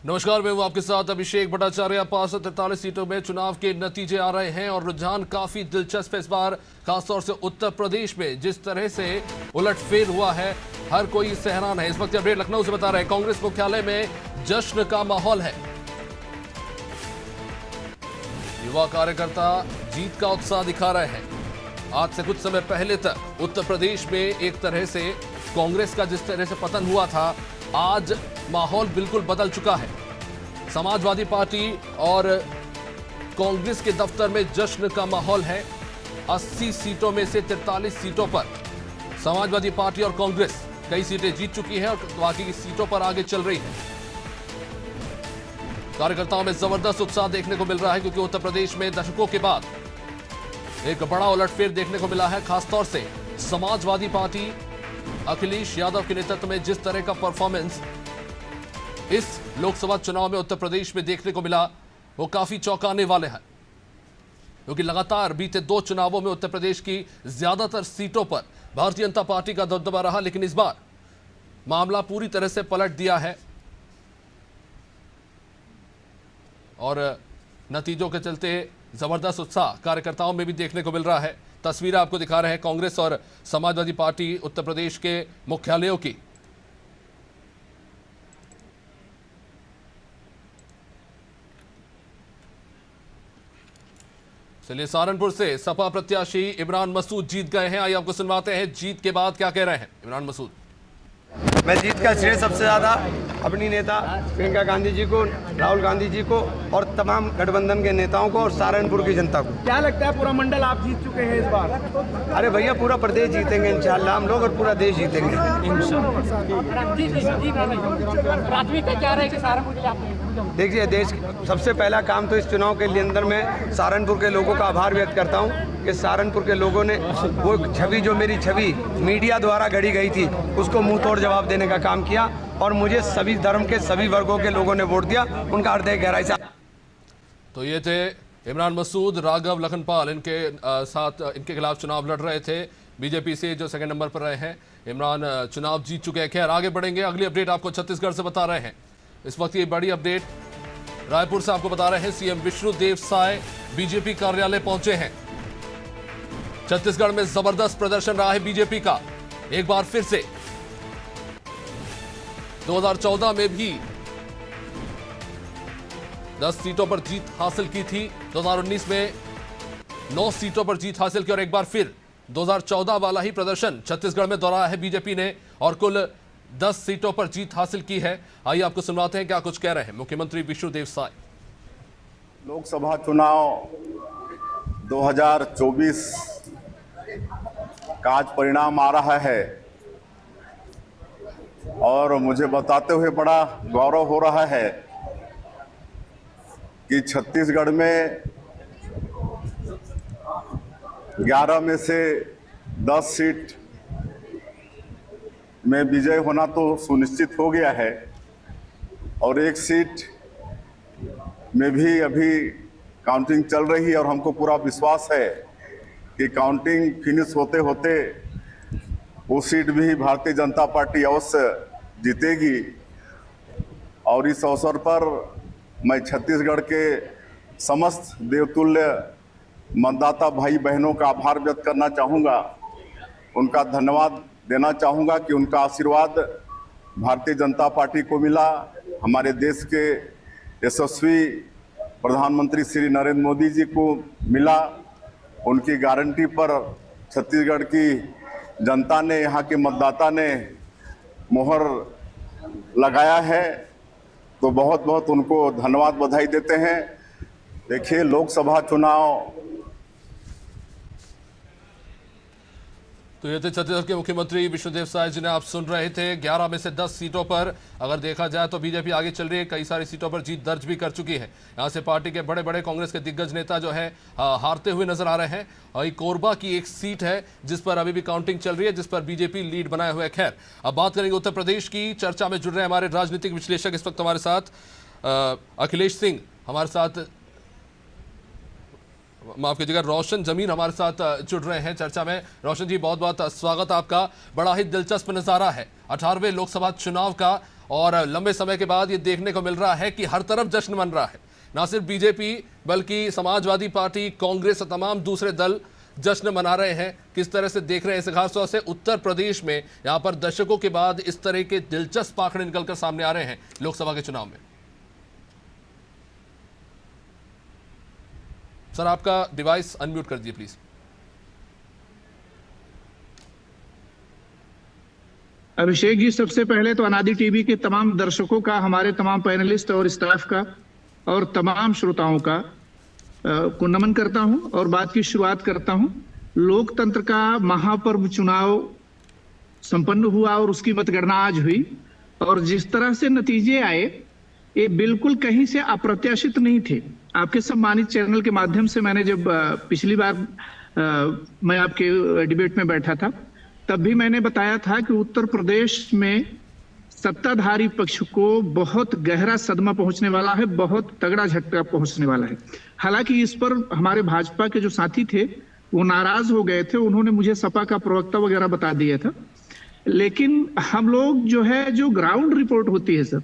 नमस्कार, मैं हूं आपके साथ अभिषेक भट्टाचार्य। 543 सीटों में चुनाव के नतीजे आ रहे हैं और रुझान काफी दिलचस्प है इस बार, खासतौर से उत्तर प्रदेश में जिस तरह से उलटफेर हुआ है, हर कोई इससे हैरान है। इस वक्त अपडेट लखनऊ से बता रहे हैं, कांग्रेस मुख्यालय में जश्न का माहौल है। युवा कार्यकर्ता जीत का उत्साह दिखा रहे हैं। आज से कुछ समय पहले तक उत्तर प्रदेश में एक तरह से कांग्रेस का जिस तरह से पतन हुआ था, आज माहौल बिल्कुल बदल चुका है। समाजवादी पार्टी और कांग्रेस के दफ्तर में जश्न का माहौल है। 80 सीटों में से 43 सीटों पर समाजवादी पार्टी और कांग्रेस कई सीटें जीत चुकी है और बाकी की सीटों पर आगे चल रही है। कार्यकर्ताओं में जबरदस्त उत्साह देखने को मिल रहा है, क्योंकि उत्तर प्रदेश में दशकों के बाद एक बड़ा उलटफेर देखने को मिला है। खासतौर से समाजवादी पार्टी अखिलेश यादव के नेतृत्व में जिस तरह का परफॉर्मेंस इस लोकसभा चुनाव में उत्तर प्रदेश में देखने को मिला, वो काफी चौंकाने वाले हैं, क्योंकि लगातार बीते 2 चुनावों में उत्तर प्रदेश की ज्यादातर सीटों पर भारतीय जनता पार्टी का दबदबा रहा, लेकिन इस बार मामला पूरी तरह से पलट दिया है और नतीजों के चलते जबरदस्त उत्साह कार्यकर्ताओं में भी देखने को मिल रहा है। तस्वीरें आपको दिखा रहे हैं कांग्रेस और समाजवादी पार्टी उत्तर प्रदेश के मुख्यालयों की। चलिए, सहारनपुर से सपा प्रत्याशी इमरान मसूद जीत गए हैं। आइए आपको सुनवाते हैं जीत के बाद क्या कह रहे हैं इमरान मसूद। मैं जीत का श्रेय सबसे ज़्यादा अपनी नेता प्रियंका गांधी जी को, राहुल गांधी जी को और तमाम गठबंधन के नेताओं को और सहारनपुर की जनता को। क्या लगता है, पूरा मंडल आप जीत चुके हैं इस बार? अरे भैया, पूरा प्रदेश जीतेंगे इंशाल्लाह हम लोग, और पूरा देश जीतेंगे प्राथमिकता क्या रहेगी सहारनपुर के लिए? देखिए, देश सबसे पहला काम तो इस चुनाव के लिए अंदर मैं सहारनपुर के लोगों का आभार व्यक्त करता हूँ कि सहारनपुर के लोगों ने वो छवि, जो मेरी छवि मीडिया द्वारा गढ़ी गई थी, उसको मुंह तोड़ जवाब देने का काम किया और मुझे सभी धर्म के सभी वर्गों के लोगों ने वोट दिया। उनका हृदय गहराई से। तो ये थे इमरान मसूद। राघव लखनपाल इनके साथ इनके खिलाफ चुनाव लड़ रहे थे, बीजेपी से जो सेकंड नंबर पर रहे हैं। इमरान चुनाव जीत चुके हैं। खैर, आगे बढ़ेंगे। अगली अपडेट आपको छत्तीसगढ़ से बता रहे हैं। इस वक्त ये बड़ी अपडेट रायपुर से आपको बता रहे हैं। सीएम विष्णुदेव साय बीजेपी कार्यालय पहुंचे हैं। छत्तीसगढ़ में जबरदस्त प्रदर्शन रहा है बीजेपी का। एक बार फिर से 2014 में भी 10 सीटों पर जीत हासिल की थी, 2019 में 9 सीटों पर जीत हासिल की और एक बार फिर 2014 वाला ही प्रदर्शन छत्तीसगढ़ में दोहराया है बीजेपी ने और कुल 10 सीटों पर जीत हासिल की है। आइए आपको सुनवाते हैं क्या कुछ कह रहे हैं मुख्यमंत्री विष्णुदेव साय। लोकसभा चुनाव 2024 का आज परिणाम आ रहा है और मुझे बताते हुए बड़ा गौरव हो रहा है कि छत्तीसगढ़ में 11 में से 10 सीट में विजय होना तो सुनिश्चित हो गया है और एक सीट में भी अभी काउंटिंग चल रही है और हमको पूरा विश्वास है कि काउंटिंग फिनिश होते होते वो सीट भी भारतीय जनता पार्टी अवश्य जीतेगी। और इस अवसर पर मैं छत्तीसगढ़ के समस्त देवतुल्य मतदाता भाई बहनों का आभार व्यक्त करना चाहूँगा, उनका धन्यवाद देना चाहूँगा कि उनका आशीर्वाद भारतीय जनता पार्टी को मिला। हमारे देश के यशस्वी प्रधानमंत्री श्री नरेंद्र मोदी जी को मिला। उनकी गारंटी पर छत्तीसगढ़ की जनता ने, यहाँ के मतदाता ने मोहर लगाया है, तो बहुत बहुत उनको धन्यवाद, बधाई देते हैं। देखिए, लोकसभा चुनाव तो ये थे छत्तीसगढ़ के मुख्यमंत्री विष्णुदेव साय, जिन्हें आप सुन रहे थे। 11 में से 10 सीटों पर अगर देखा जाए तो बीजेपी आगे चल रही है, कई सारी सीटों पर जीत दर्ज भी कर चुकी है। यहां से पार्टी के बड़े बड़े कांग्रेस के दिग्गज नेता जो है हारते हुए नजर आ रहे हैं। और कोरबा की एक सीट है जिस पर अभी भी काउंटिंग चल रही है, जिस पर बीजेपी लीड बनाए हुए है। खैर, अब बात करेंगे उत्तर प्रदेश की। चर्चा में जुड़ रहे हैं हमारे राजनीतिक विश्लेषक इस वक्त हमारे साथ अखिलेश सिंह हमारे साथ, माफ कीजिएगा, रोशन जमीन हमारे साथ जुड़ रहे हैं चर्चा में। रोशन जी, बहुत बहुत स्वागत आपका। बड़ा ही दिलचस्प नजारा है 18वें लोकसभा चुनाव का। और लंबे समय के बाद ये देखने को मिल रहा है कि हर तरफ जश्न मन रहा है। ना सिर्फ बीजेपी बल्कि समाजवादी पार्टी, कांग्रेस और तमाम दूसरे दल जश्न मना रहे हैं। किस तरह से देख रहे हैं इसे, खासतौर से उत्तर प्रदेश में यहां पर दशकों के बाद इस तरह के दिलचस्प आंकड़े निकलकर सामने आ रहे हैं लोकसभा के चुनाव में। सर आपका डिवाइस अनम्यूट कर दीजिए प्लीज। अभिषेक जी, सबसे पहले तो अनादि टीवी के तमाम दर्शकों का, हमारे तमाम पैनलिस्ट और स्टाफ का और तमाम श्रोताओं का को नमन करता हूं और बात की शुरुआत करता हूं। लोकतंत्र का महापर्व चुनाव संपन्न हुआ और उसकी मतगणना आज हुई और जिस तरह से नतीजे आए ये बिल्कुल कहीं से अप्रत्याशित नहीं थे। आपके सम्मानित चैनल के माध्यम से मैंने जब पिछली बार मैं आपके डिबेट में बैठा था तब भी मैंने बताया था कि उत्तर प्रदेश में सत्ताधारी पक्ष को बहुत गहरा सदमा पहुंचने वाला है, बहुत तगड़ा झटका पहुंचने वाला है। हालांकि इस पर हमारे भाजपा के जो साथी थे वो नाराज हो गए थे, उन्होंने मुझे सपा का प्रवक्ता वगैरह बता दिया था। लेकिन हम लोग जो है, जो ग्राउंड रिपोर्ट होती है सर,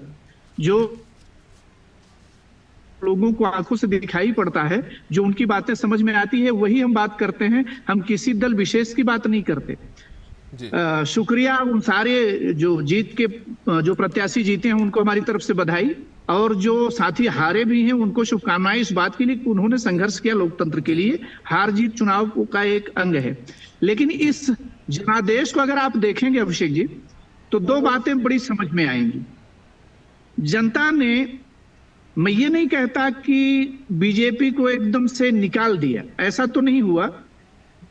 जो लोगों को आंखों से दिखाई पड़ता है, जो उनकी बातें समझ में आती है, वही हम बात करते हैं। हम किसी दल विशेष की बात नहीं करते। शुक्रिया उन सारे जो जीत के जो प्रत्याशी जीते हैं उनको हमारी तरफ से बधाई, और जो साथी हारे भी हैं उनको शुभकामनाएं इस बात के लिए कि उन्होंने संघर्ष किया लोकतंत्र के लिए। हार जीत चुनाव का एक अंग है। लेकिन इस जनादेश को अगर आप देखेंगे अभिषेक जी, तो दो बातें बड़ी समझ में आएंगी। जनता ने, मैं ये नहीं कहता कि बीजेपी को एकदम से निकाल दिया, ऐसा तो नहीं हुआ,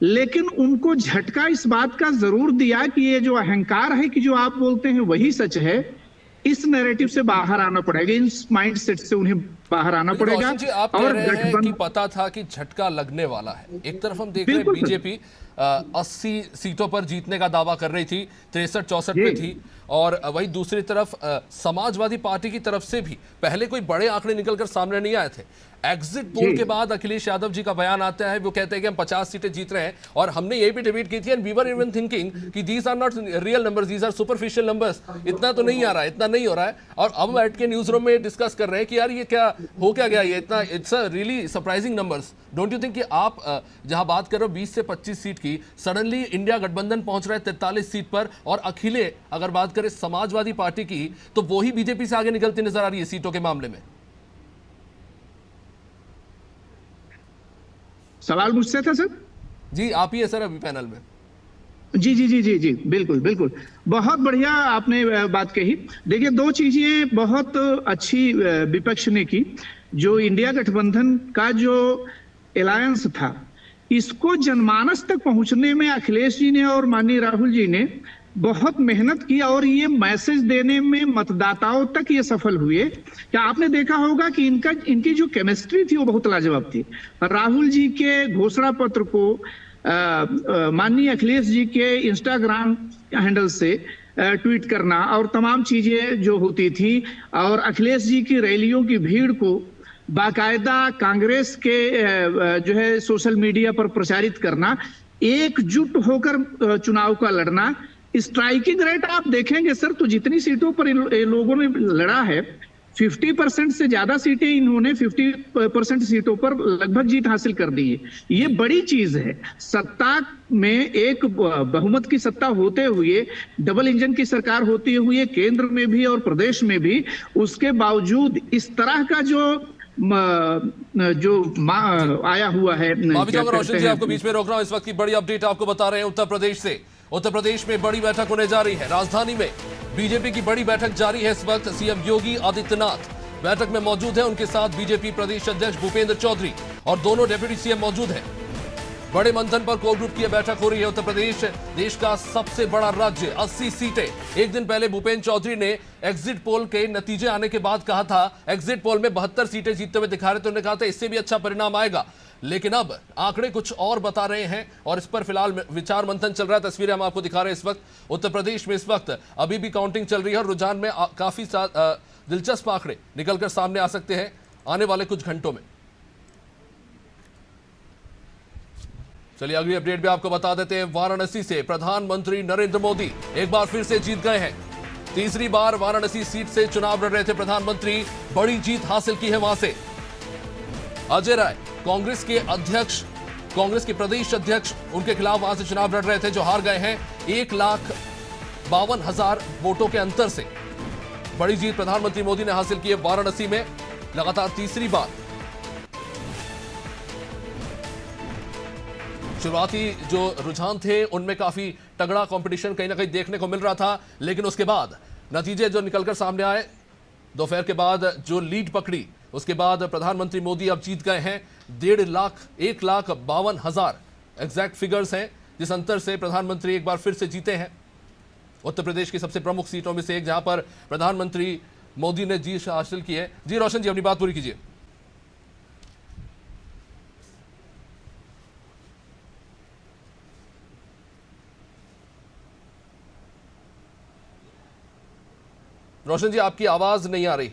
लेकिन उनको झटका इस बात का जरूर दिया कि ये जो अहंकार है कि जो आप बोलते हैं वही सच है, इस नैरेटिव से बाहर आना पड़ेगा, इस माइंडसेट से उन्हें बाहर आना पड़ेगा। जी, आप कह रहे हैं कि पता था कि झटका लगने वाला है। एक तरफ हम देख रहे हैं बीजेपी 80 सीटों पर जीतने का दावा कर रही थी, 63-64 पे थी, और वही दूसरी तरफ समाजवादी पार्टी की तरफ से भी पहले कोई बड़े आंकड़े निकलकर सामने नहीं आए थे। एग्जिट पोल के बाद अखिलेश यादव जी का बयान आता है, वो कहते हैं कि हम 50 सीटें जीत रहे हैं, और हमने ये भी डिबेट की थी and we were even thinking कि these are not real numbers, these are superficial numbers, इतना तो नहीं आ रहा है, इतना नहीं हो रहा है। और अब बैठ के न्यूज रूम में डिस्कस कर रहे हैं कि यार ये क्या हो क्या गया, ये इतना, it's a really surprising numbers. Don't you think कि आप जहां बात कर रहे हो 20 से 25 सीट की, सडनली इंडिया गठबंधन पहुंच रहा है 43 सीट पर, और अखिलेश अगर बात करें समाजवादी पार्टी की तो वो ही बीजेपी से आगे निकलती नजर आ रही है सीटों के मामले में। सवाल मुझसे था सर? जी आप ही है सर अभी पैनल में। जी जी जी जी जी बिल्कुल बिल्कुल, बहुत बढ़िया आपने बात कही। देखिए, दो चीजें बहुत अच्छी विपक्ष ने की। जो इंडिया गठबंधन का जो अलायंस था, इसको जनमानस तक पहुंचने में अखिलेश जी ने और माननीय राहुल जी ने बहुत मेहनत की, और ये मैसेज देने में मतदाताओं तक ये सफल हुए। क्या आपने देखा होगा कि इनकी जो केमिस्ट्री थी वो बहुत लाजवाब थी। राहुल जी के घोषणा पत्र को माननीय अखिलेश जी के इंस्टाग्राम हैंडल से ट्वीट करना और तमाम चीजें जो होती थी, और अखिलेश जी की रैलियों की भीड़ को बाकायदा कांग्रेस के जो है सोशल मीडिया पर प्रचारित करना, एकजुट होकर चुनाव का लड़ना। स्ट्राइकिंग रेट आप देखेंगे सर, तो जितनी सीटों पर लोगों ने लड़ा है, 50% से ज्यादा सीटें इन्होंने 50% सीटों पर लगभग जीत हासिल कर दी है। ये बड़ी चीज है। सत्ता में एक बहुमत की सत्ता होते हुए, डबल इंजन की सरकार होती हुए केंद्र में भी और प्रदेश में भी, उसके बावजूद इस तरह का जो आया हुआ है। रोशन जी, आपको बीच में रोक रहा हूं। इस वक्त की बड़ी अपडेट आपको बता रहे हैं उत्तर प्रदेश से। उत्तर प्रदेश में बड़ी बैठक होने जा रही है। राजधानी में बीजेपी की बड़ी बैठक जारी है इस वक्त। सीएम योगी आदित्यनाथ बैठक में मौजूद है, उनके साथ बीजेपी प्रदेश अध्यक्ष भूपेंद्र चौधरी और दोनों डेप्यूटी सीएम मौजूद हैं। बड़े मंथन पर कोर ग्रुप की बैठक हो रही है। उत्तर प्रदेश देश का सबसे बड़ा राज्य, 80 सीटें। एक दिन पहले भूपेंद्र चौधरी ने एग्जिट पोल के नतीजे आने के बाद कहा था, एग्जिट पोल में 72 सीटें जीतते हुए दिखा रहे थे, उन्होंने कहा था इससे भी अच्छा परिणाम आएगा। लेकिन अब आंकड़े कुछ और बता रहे हैं और इस पर फिलहाल विचार मंथन चल रहा है। तस्वीरें हम आपको दिखा रहे हैं इस वक्त। उत्तर प्रदेश में इस वक्त अभी भी काउंटिंग चल रही है और रुझान में काफी दिलचस्प आंकड़े निकलकर सामने आ सकते हैं आने वाले कुछ घंटों में। चलिए अगली अपडेट भी आपको बता देते हैं। वाराणसी से प्रधानमंत्री नरेंद्र मोदी एक बार फिर से जीत गए हैं। तीसरी बार वाराणसी सीट से चुनाव लड़ रहे थे प्रधानमंत्री, बड़ी जीत हासिल की है वहां से। अजय राय कांग्रेस के प्रदेश अध्यक्ष, उनके खिलाफ वहां से चुनाव लड़ रहे थे, जो हार गए हैं 1,52,000 वोटों के अंतर से। बड़ी जीत प्रधानमंत्री मोदी ने हासिल की है वाराणसी में, लगातार तीसरी बार। शुरुआती जो रुझान थे उनमें काफी तगड़ा कंपटीशन कहीं ना कहीं देखने को मिल रहा था, लेकिन उसके बाद नतीजे जो निकलकर सामने आए, दोपहर के बाद जो लीड पकड़ी, उसके बाद प्रधानमंत्री मोदी अब जीत गए हैं 1,52,000 एग्जैक्ट फिगर्स हैं, जिस अंतर से प्रधानमंत्री एक बार फिर से जीते हैं। उत्तर प्रदेश की सबसे प्रमुख सीटों में से एक, जहां पर प्रधानमंत्री मोदी ने जीत हासिल की है। जी रोशन जी, अपनी बात पूरी कीजिए। रोशन जी, आपकी आवाज नहीं आ रही।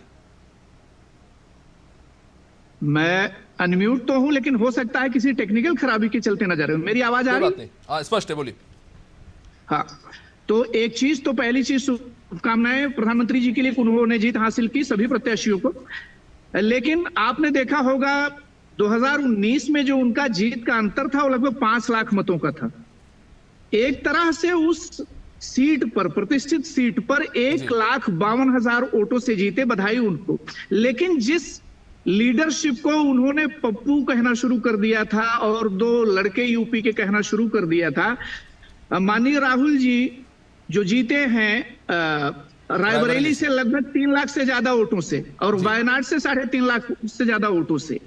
मैं अनम्यूट तो हूं, लेकिन हो सकता है किसी टेक्निकल खराबी के चलते नजर है। मेरी आवाज आ रही है? स्पष्ट है, बोलिए। हाँ, तो एक चीज तो पहली चीज शुभकामनाएं प्रधानमंत्री जी के लिए, उन्होंने जीत हासिल की सभी प्रत्याशियों को। लेकिन आपने देखा होगा 2019 में जो उनका जीत का अंतर था वो लगभग 5 लाख मतों का था। एक तरह से उस सीट पर, प्रतिष्ठित सीट पर 1,52,000 वोटों से जीते, बधाई उनको। लेकिन जिस लीडरशिप को उन्होंने पप्पू कहना शुरू कर दिया था और 2 लड़के यूपी के कहना शुरू कर दिया था, माननीय राहुल जी जो जीते हैं रायबरेली से लगभग 3 लाख से ज्यादा वोटों से, और वायनाड से 3.5 लाख से ज्यादा वोटों से,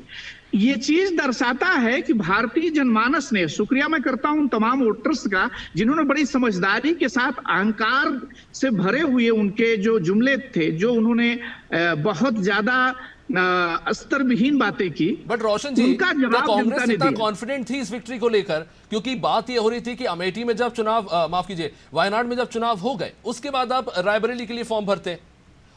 ये चीज दर्शाता है कि भारतीय जनमानस ने, शुक्रिया मैं करता हूं तमाम वोटर्स का, जिन्होंने बड़ी समझदारी के साथ अहंकार से भरे हुए उनके जो जुमले थे, जो उन्होंने बहुत ज्यादा अस्तर विहीन बातें की। बट रोशन जी, उनका जवाब कांग्रेस इतना कॉन्फिडेंट थी इस विक्ट्री को लेकर, क्योंकि बात यह हो रही थी कि अमेठी में जब चुनाव, माफ कीजिए, वायनाड में जब चुनाव हो गए, उसके बाद आप रायबरेली के लिए फॉर्म भरते,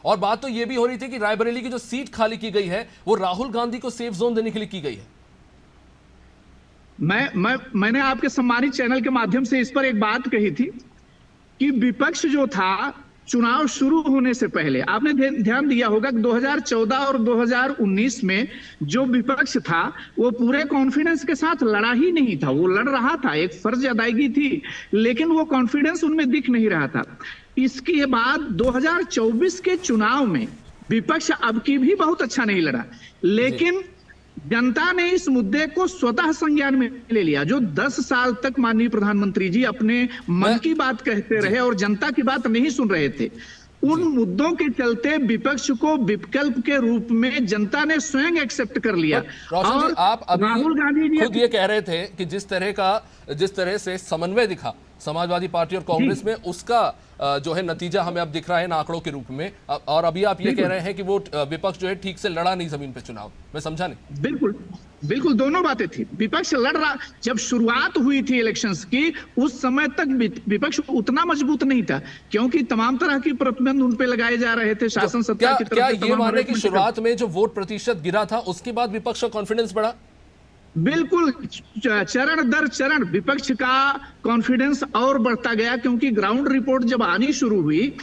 और बात तो यह भी हो रही थी कि रायबरेली की जो सीट खाली की गई है वो राहुल गांधी को सेफ जोन देने के लिए की गई है। मैंने आपके सम्मानित चैनल के माध्यम से इस पर एक बात कही थी कि विपक्ष जो था, चुनाव शुरू होने से पहले आपने ध्यान दिया होगा कि 2014 और 2019 में जो विपक्ष था वो पूरे कॉन्फिडेंस के साथ लड़ा ही नहीं था। वो लड़ रहा था, एक फर्ज अदायगी थी, लेकिन वो कॉन्फिडेंस उनमें दिख नहीं रहा था। इसके बाद 2024 के चुनाव में विपक्ष अब की भी बहुत अच्छा नहीं लड़ा, लेकिन जनता ने इस मुद्दे को स्वतः संज्ञान में ले लिया। जो 10 साल तक माननीय प्रधानमंत्री जी अपने मन की बात कहते रहे और जनता की बात नहीं सुन रहे थे, उन मुद्दों के चलते विपक्ष को विकल्प के रूप में जनता ने स्वयं एक्सेप्ट कर लिया। और आप अभी राहुल गांधी जी खुद ये कह रहे थे कि जिस तरह से समन्वय दिखा समाजवादी पार्टी और कांग्रेस में, उसका जो है नतीजा हमें अब दिख रहा है आंकड़ों के रूप में, और अभी आप ये कह रहे हैं कि वो विपक्ष जो है ठीक से लड़ा नहीं जमीन पे चुनाव। मैं समझा नहीं। बिल्कुल दोनों बातें थी। विपक्ष लड़ रहा, जब शुरुआत हुई थी इलेक्शंस की, उस समय तक विपक्ष उतना मजबूत नहीं था, क्योंकि तमाम तरह की प्रतिबंध उन पे लगाए जा रहे थे शासन सत्ता की तरफ से। क्या ये माने कि शुरुआत में जो वोट प्रतिशत गिरा था उसके बाद विपक्ष का कॉन्फिडेंस बढ़ा? बिल्कुल, चरण दर चरण विपक्ष का कॉन्फिडेंस और बढ़ता गया, क्योंकि ग्राउंड रिपोर्ट जब आनी शुरू हुई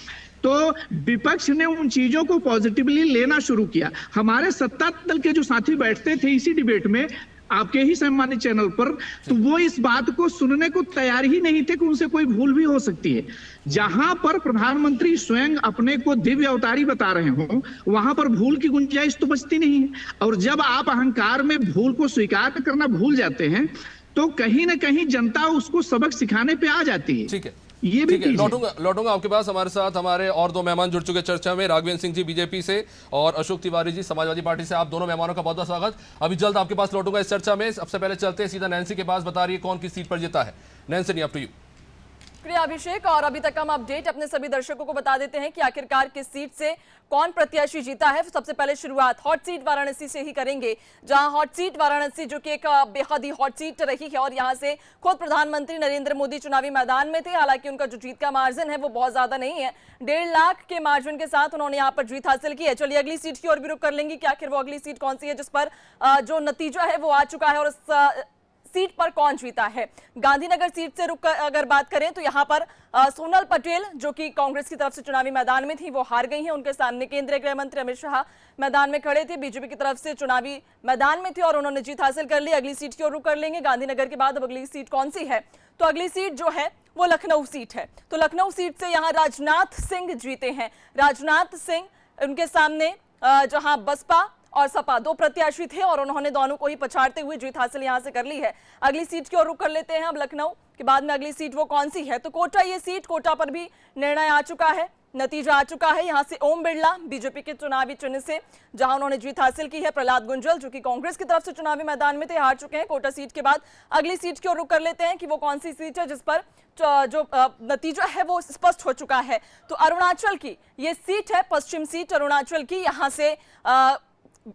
तो विपक्ष ने उन चीजों को पॉजिटिवली लेना शुरू किया। हमारे सत्ता दल के जो साथी बैठते थे इसी डिबेट में, आपके ही सम्मानित चैनल पर, तो वो इस बात को सुनने को तैयार ही नहीं थे कि उनसे कोई भूल भी हो सकती है। जहां पर प्रधानमंत्री स्वयं अपने को दिव्य अवतारी बता रहे हो, वहां पर भूल की गुंजाइश तो बचती नहीं है। और जब आप अहंकार में भूल को स्वीकार करना भूल जाते हैं तो कहीं ना कहीं जनता उसको सबक सिखाने पे आ जाती है। ठीक है, ये भी लौटूंगा आपके पास। हमारे साथ हमारे और 2 मेहमान जुड़ चुके चर्चा में, राघवेंद्र सिंह जी बीजेपी से और अशोक तिवारी जी समाजवादी पार्टी से। आप दोनों मेहमानों का बहुत बहुत स्वागत। अभी जल्द आपके पास लौटूंगा इस चर्चा में। सबसे पहले चलते हैं सीधा नैन्सी के पास, बता रही है कौन किस सीट पर जीता है। Nancy, up to you. शुक्रिया अभिषेक। और अभी तक हम अपडेट अपने सभी दर्शकों को बता देते हैं कि आखिरकार किस सीट से कौन प्रत्याशी जीता है। सबसे पहले शुरुआत हॉट सीट वाराणसी से ही करेंगे, जहां हॉट सीट वाराणसी जो कि एक बेहद ही हॉट सीट रही है और यहां से खुद प्रधानमंत्री नरेंद्र मोदी चुनावी मैदान में थे। हालांकि उनका जो जीत का मार्जिन है वो बहुत ज्यादा नहीं है, 1.5 लाख के मार्जिन के साथ उन्होंने यहां पर जीत हासिल की है। चलिए अगली सीट की ओर भी रुख कर लेंगे कि आखिर वो अगली सीट कौन सी है जिस पर जो नतीजा है वो आ चुका है और सीट पर कौन जीता है। गांधीनगर सीट से रुक अगर बात करें तो यहाँ पर सोनल पटेल जो कि कांग्रेस की तरफ से चुनावी मैदान में थी वो हार गई हैं। उनके सामने केंद्रीय गृह मंत्री अमित शाह मैदान में खड़े थे, बीजेपी की तरफ से चुनावी मैदान में थे और उन्होंने जीत हासिल कर ली। अगली सीट की ओर रुख कर लेंगे। गांधीनगर के बाद अब अगली सीट कौन सी है, तो अगली सीट जो है वो लखनऊ सीट है। तो लखनऊ सीट से यहाँ राजनाथ सिंह जीते हैं। राजनाथ सिंह, उनके सामने जहां बसपा और सपा दो प्रत्याशी थे और उन्होंने दोनों को ही पछाड़ते हुए जीत हासिल यहां से कर ली है। अगली सीट की ओर रुख कर लेते हैं अब लखनऊ के बाद में अगली सीट वो कौन सी है, तो कोटा ये सीट, कोटा पर भी निर्णय आ चुका है, नतीजा आ चुका है। यहां से ओम बिरला बीजेपी के चुनावी चिन्ह से जहां उन्होंने जीत हासिल की है। प्रहलाद गुंजल जो कि कांग्रेस की तरफ से चुनावी मैदान में थे, हार चुके हैं। कोटा सीट के बाद अगली सीट की ओर रुख कर लेते हैं कि वो कौन सी सीट है जिस पर जो नतीजा है वो स्पष्ट हो चुका है। तो अरुणाचल की ये सीट है, पश्चिम सीट अरुणाचल की। यहां से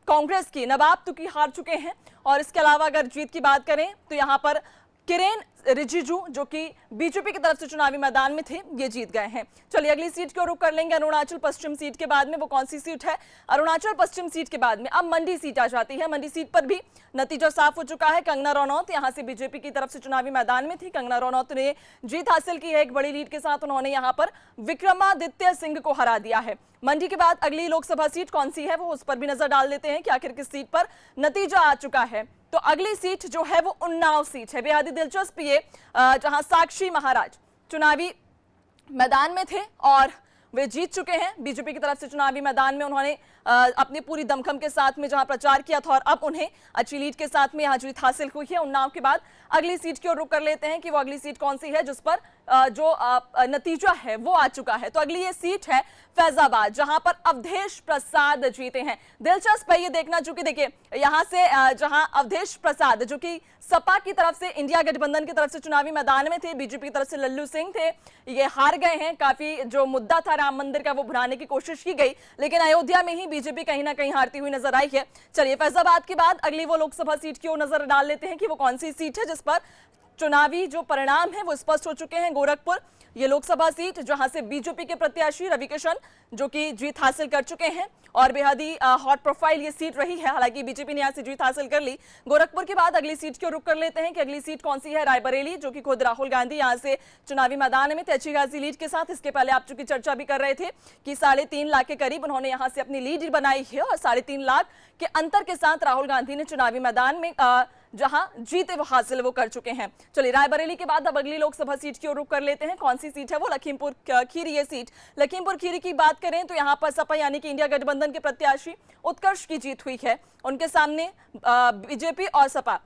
कांग्रेस की नवाब तुकी हार चुके हैं और इसके अलावा अगर जीत की बात करें तो यहां पर किरेन रिजिजू जो कि बीजेपी की तरफ से चुनावी मैदान में थे, ये जीत गए हैं। चलिए अगली सीट की ओर रुख कर लेंगे। अरुणाचल पश्चिम सीट के बाद में वो कौन सी सीट है, अरुणाचल पश्चिम सीट के बाद में अब मंडी सीट आ जाती है। मंडी सीट पर भी नतीजा साफ हो चुका है। कंगना रनौत यहां से बीजेपी की तरफ से चुनावी मैदान में थी। कंगना रनौत ने जीत हासिल की है एक बड़ी लीड के साथ। उन्होंने यहां पर विक्रमादित्य सिंह को हरा दिया है। मंडी के बाद अगली लोकसभा सीट कौन सी है वो उस पर भी नजर डाल लेते हैं कि आखिर किस सीट पर नतीजा आ चुका है। तो अगली सीट जो है वो उन्नाव सीट है। बेहद ही दिलचस्प ये, जहां साक्षी महाराज चुनावी मैदान में थे और वे जीत चुके हैं। बीजेपी की तरफ से चुनावी मैदान में उन्होंने अपनी पूरी दमखम के साथ में जहां प्रचार किया था और अब उन्हें अच्छी लीड के साथ में यहां जीत हासिल हुई है। उन्नाव के बाद अगली सीट की ओर रुख कर लेते हैं कि वो अगली सीट कौन सी है जिस पर जो नतीजा है वो आ चुका है। तो अगली ये सीट है फैजाबाद, जहां पर अवधेश प्रसाद जीते हैं। दिलचस्प है ये देखना, चूंकि देखिए यहां से जहां अवधेश प्रसाद जो कि सपा की तरफ से, इंडिया गठबंधन की तरफ से चुनावी मैदान में थे, बीजेपी की तरफ से लल्लू सिंह थे, ये हार गए हैं। काफी जो मुद्दा था राम मंदिर का वो भुनाने की कोशिश की गई, लेकिन अयोध्या में ही बीजेपी कहीं ना कहीं हारती हुई नजर आई है। चलिए फैजाबाद के बाद अगली वो लोकसभा सीट की ओर नजर डाल लेते हैं कि वो कौन सी सीट है जिस पर चुनावी जो परिणाम है वो स्पष्ट हो चुके हैं। गोरखपुर ये लोकसभा सीट जहां से बीजेपी के प्रत्याशी रविकिशन जो कि जीत हासिल कर चुके हैं और बेहद ही हॉट प्रोफाइल ये सीट रही है। हालांकि बीजेपी ने यहां से जीत हासिल कर ली। गोरखपुर के बाद अगली सीट की ओर रुख कर लेते हैं कि अगली सीट कौन सी है। रायबरेली जो कि खुद राहुल गांधी यहां से चुनावी मैदान में थे अच्छी खासी लीड के साथ। इसके पहले आप चूंकि चर्चा भी कर रहे थे कि 3.5 लाख के करीब उन्होंने यहां से अपनी लीड बनाई है और 3.5 लाख के अंतर के साथ राहुल गांधी ने चुनावी मैदान में जहां जीते वो हासिल वो कर चुके हैं। चलिए रायबरेली के बाद अब अगली लोकसभा सीट की ओर रुख कर लेते हैं। कौन सी सीट है वो, लखीमपुर खीरी ये सीट। लखीमपुर खीरी की बात करें तो यहां पर सपा यानी कि इंडिया गठबंधन के प्रत्याशी उत्कर्ष की जीत हुई है। उनके सामने बीजेपी और सपा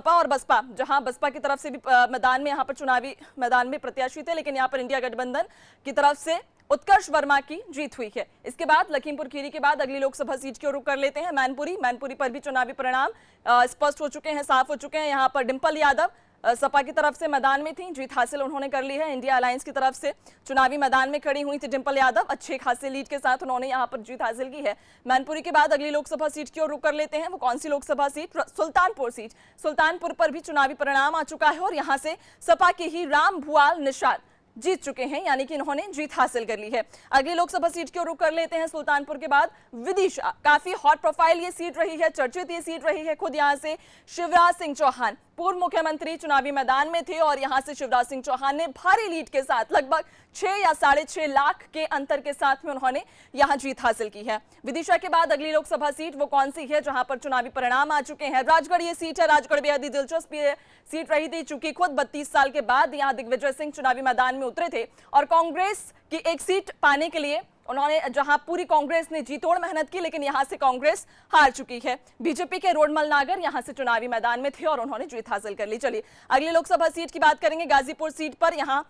और बसपा, जहां बसपा की तरफ से भी मैदान में यहाँ पर चुनावी मैदान में प्रत्याशी थे, लेकिन यहाँ पर इंडिया गठबंधन की तरफ से उत्कर्ष वर्मा की जीत हुई है। इसके बाद लखीमपुर खीरी के बाद अगली लोकसभा सीट की ओर रुख कर लेते हैं। मैनपुरी पर भी चुनावी परिणाम स्पष्ट हो चुके हैं, साफ हो चुके हैं। यहाँ पर डिंपल यादव सपा की तरफ से मैदान में थी, जीत हासिल उन्होंने कर ली है। इंडिया अलायंस की तरफ से चुनावी मैदान में खड़ी हुई थी डिंपल यादव, अच्छे खासे लीड के साथ उन्होंने यहां पर जीत हासिल की है। मैनपुरी के बाद अगली लोकसभा सीट की ओर रुख कर लेते हैं। वो कौन सी लोकसभा सीट, सुल्तानपुर सीट। सुल्तानपुर पर भी चुनावी परिणाम आ चुका है और यहां से सपा के ही राम भुआल निषाद जीत चुके हैं, यानी कि इन्होंने जीत हासिल कर ली है। अगली लोकसभा सीट की ओर रुख कर लेते हैं। सुल्तानपुर के बाद विदिशा, काफी हॉट प्रोफाइल ये सीट रही है, चर्चित ये सीट रही है। खुद यहां से शिवराज सिंह चौहान पूर्व मुख्यमंत्री चुनावी मैदान में थे और यहां से शिवराज सिंह चौहान ने भारी लीड के साथ लगभग 6 या 6.5 लाख के अंतर के साथ में उन्होंने यहां जीत हासिल की है। विदिशा के बाद अगली लोकसभा सीट वो कौन सी है जहां पर चुनावी परिणाम आ चुके हैं। राजगढ़ ये सीट है। राजगढ़ बेहद ही दिलचस्प सीट रही थी, चूंकि खुद 32 साल के बाद यहां दिग्विजय सिंह चुनावी मैदान में उतरे थे और कांग्रेस की एक सीट पाने के लिए उन्होंने, जहां पूरी कांग्रेस ने जीतोड़ मेहनत की, लेकिन यहां से कांग्रेस हार चुकी है। बीजेपी के रोडमल नागर यहां से चुनावी मैदान में थे और उन्होंने जीत हासिल कर ली। चलिए अगली लोकसभा सीट की बात करेंगे। गाजीपुर सीट पर यहां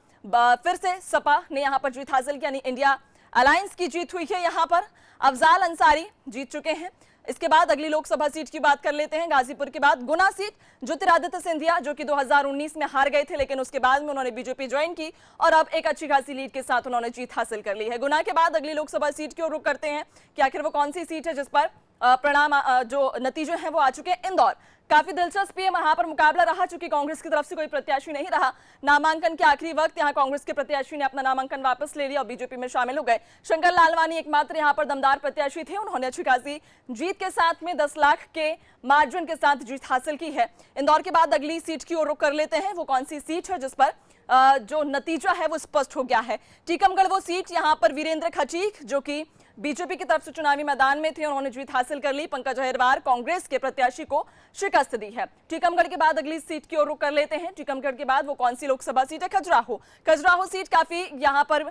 फिर से सपा ने यहां पर जीत हासिल की, यानी इंडिया अलायंस की जीत हुई है। यहां पर अफजाल अंसारी जीत चुके हैं। इसके बाद अगली लोकसभा सीट की बात कर लेते हैं। गाजीपुर के बाद गुना सीट, ज्योतिरादित्य सिंधिया जो कि 2019 में हार गए थे, लेकिन उसके बाद में उन्होंने बीजेपी ज्वाइन की और अब एक अच्छी खासी लीड के साथ उन्होंने जीत हासिल कर ली है। गुना के बाद अगली लोकसभा सीट की ओर रुख करते हैं कि आखिर वो कौन सी सीट है जिस पर जो नतीजे हैं वो आ चुके हैं। इंदौर काफी दिलचस्प है, वहां पर मुकाबला रहा, चूंकि कांग्रेस की तरफ से कोई प्रत्याशी नहीं रहा। नामांकन के आखिरी वक्त यहां कांग्रेस के प्रत्याशी ने अपना नामांकन वापस ले लिया और बीजेपी में शामिल हो गए। शंकर लालवानी एकमात्र यहां पर दमदार प्रत्याशी थे, उन्होंने अच्छी खासी जीत के साथ में 10 लाख के मार्जिन के साथ जीत हासिल की है। इंदौर के बाद अगली सीट की ओर रुख कर लेते हैं। वो कौन सी सीट है जिस पर जो नतीजा है वो स्पष्ट हो गया है? टीकमगढ़ वो सीट, यहां पर वीरेंद्र खटीक जो कि बीजेपी की तरफ से चुनावी मैदान में थे, उन्होंने जीत हासिल कर ली। पंकज अहिरवार कांग्रेस के प्रत्याशी को शिकस्त दी है। टीकमगढ़ के बाद अगली सीट की ओर रुख कर लेते हैं। टीकमगढ़ के बाद वो कौन सी लोकसभा सीट है? खजुराहो सीट काफी यहां पर